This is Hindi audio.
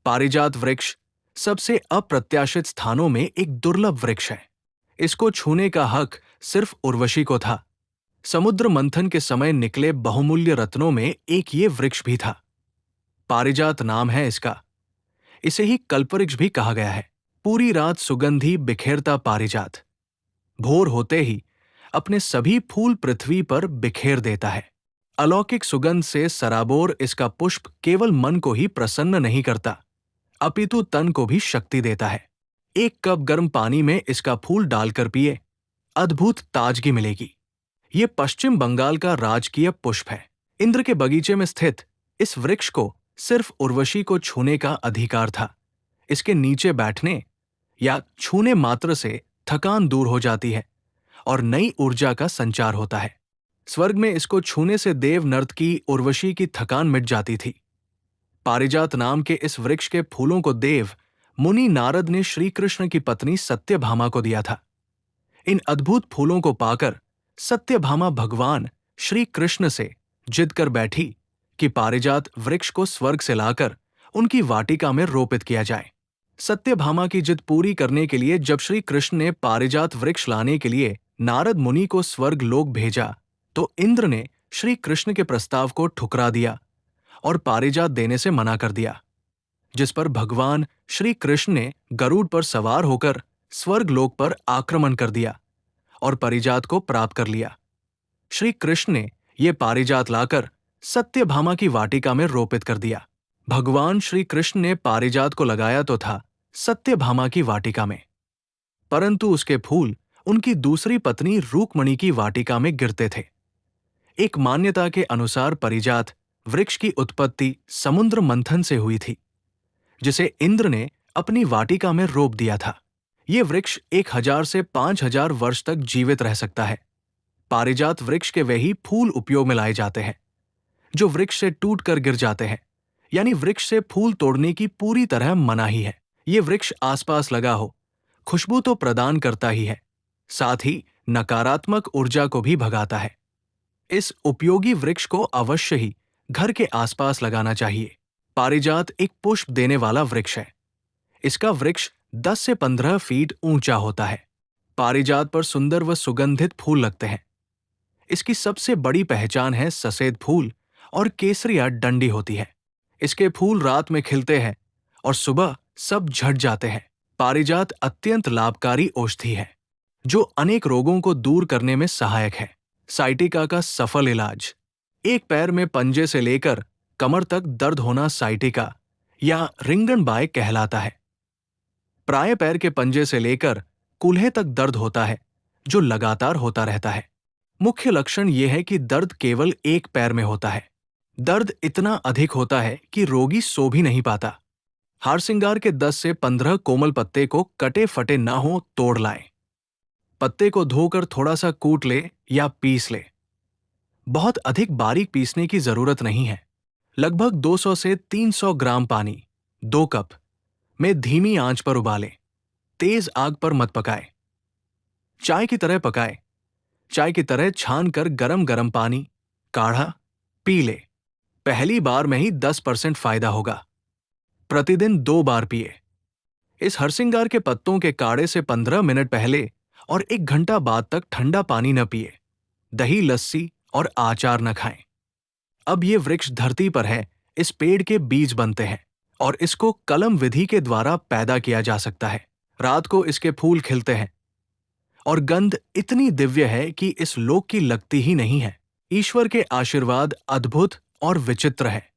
पारिजात वृक्ष सबसे अप्रत्याशित स्थानों में एक दुर्लभ वृक्ष है। इसको छूने का हक सिर्फ उर्वशी को था। समुद्र मंथन के समय निकले बहुमूल्य रत्नों में एक ये वृक्ष भी था। पारिजात नाम है इसका। इसे ही कल्पवृक्ष भी कहा गया है। पूरी रात सुगंधी बिखेरता पारिजात भोर होते ही अपने सभी फूल पृथ्वी पर बिखेर देता है। अलौकिक सुगंध से सराबोर इसका पुष्प केवल मन को ही प्रसन्न नहीं करता, अपितु तन को भी शक्ति देता है। एक कप गर्म पानी में इसका फूल डालकर पिए, अद्भुत ताजगी मिलेगी। ये पश्चिम बंगाल का राजकीय पुष्प है। इंद्र के बगीचे में स्थित इस वृक्ष को सिर्फ उर्वशी को छूने का अधिकार था। इसके नीचे बैठने या छूने मात्र से थकान दूर हो जाती है और नई ऊर्जा का संचार होता है। स्वर्ग में इसको छूने से देव नर्तकी उर्वशी की थकान मिट जाती थी। पारिजात नाम के इस वृक्ष के फूलों को देव मुनि नारद ने श्री कृष्ण की पत्नी सत्यभामा को दिया था। इन अद्भुत फूलों को पाकर सत्यभामा भगवान श्री कृष्ण से जिद कर बैठी कि पारिजात वृक्ष को स्वर्ग से लाकर उनकी वाटिका में रोपित किया जाए। सत्यभामा की जिद पूरी करने के लिए जब श्री कृष्ण ने पारिजात वृक्ष लाने के लिए नारद मुनि को स्वर्ग लोक भेजा, तो इंद्र ने श्री कृष्ण के प्रस्ताव को ठुकरा दिया और पारिजात देने से मना कर दिया, जिस पर भगवान श्री कृष्ण ने गरुड़ पर सवार होकर स्वर्ग लोक पर आक्रमण कर दिया और पारिजात को प्राप्त कर लिया। श्री कृष्ण ने ये पारिजात लाकर सत्यभामा की वाटिका में रोपित कर दिया। भगवान श्री कृष्ण ने पारिजात को लगाया तो था सत्यभामा की वाटिका में, परंतु उसके फूल उनकी दूसरी पत्नी रूकमणि की वाटिका में गिरते थे। एक मान्यता के अनुसार पारिजात वृक्ष की उत्पत्ति समुद्र मंथन से हुई थी, जिसे इंद्र ने अपनी वाटिका में रोप दिया था। ये वृक्ष 1000 से 5000 वर्ष तक जीवित रह सकता है। पारिजात वृक्ष के वही फूल उपयोग में लाए जाते हैं जो वृक्ष से टूटकर गिर जाते हैं, यानी वृक्ष से फूल तोड़ने की पूरी तरह मनाही है। ये वृक्ष आसपास लगा हो, खुशबू तो प्रदान करता ही है, साथ ही नकारात्मक ऊर्जा को भी भगाता है। इस उपयोगी वृक्ष को अवश्य ही घर के आसपास लगाना चाहिए। पारिजात एक पुष्प देने वाला वृक्ष है। इसका वृक्ष 10 से 15 फीट ऊंचा होता है। पारिजात पर सुंदर व सुगंधित फूल लगते हैं। इसकी सबसे बड़ी पहचान है सफेद फूल और केसरिया डंडी होती है। इसके फूल रात में खिलते हैं और सुबह सब झड़ जाते हैं। पारिजात अत्यंत लाभकारी औषधि है जो अनेक रोगों को दूर करने में सहायक है। साइटिका का सफल इलाज। एक पैर में पंजे से लेकर कमर तक दर्द होना साइटिका या रिंगनबाई कहलाता है। प्राय पैर के पंजे से लेकर कूल्हे तक दर्द होता है जो लगातार होता रहता है। मुख्य लक्षण यह है कि दर्द केवल एक पैर में होता है। दर्द इतना अधिक होता है कि रोगी सो भी नहीं पाता। हारसिंगार के 10 से 15 कोमल पत्ते को कटे फटे ना हो तोड़ लाएं। पत्ते को धोकर थोड़ा सा कूट ले या पीस ले। बहुत अधिक बारीक पीसने की जरूरत नहीं है। लगभग 200 से 300 ग्राम पानी 2 कप में धीमी आंच पर उबालें। तेज आग पर मत पकाएं। चाय की तरह पकाएं। चाय की तरह छान कर गरम गरम पानी काढ़ा पी ले। पहली बार में ही 10% फायदा होगा। प्रतिदिन 2 बार पिए। इस हरसिंगार के पत्तों के काढ़े से 15 मिनट पहले और 1 घंटा बाद तक ठंडा पानी न पिए। दही, लस्सी और आचार न खाएं। अब ये वृक्ष धरती पर है, इस पेड़ के बीज बनते हैं और इसको कलम विधि के द्वारा पैदा किया जा सकता है। रात को इसके फूल खिलते हैं और गंध इतनी दिव्य है कि इस लोक की लगती ही नहीं है। ईश्वर के आशीर्वाद अद्भुत और विचित्र है।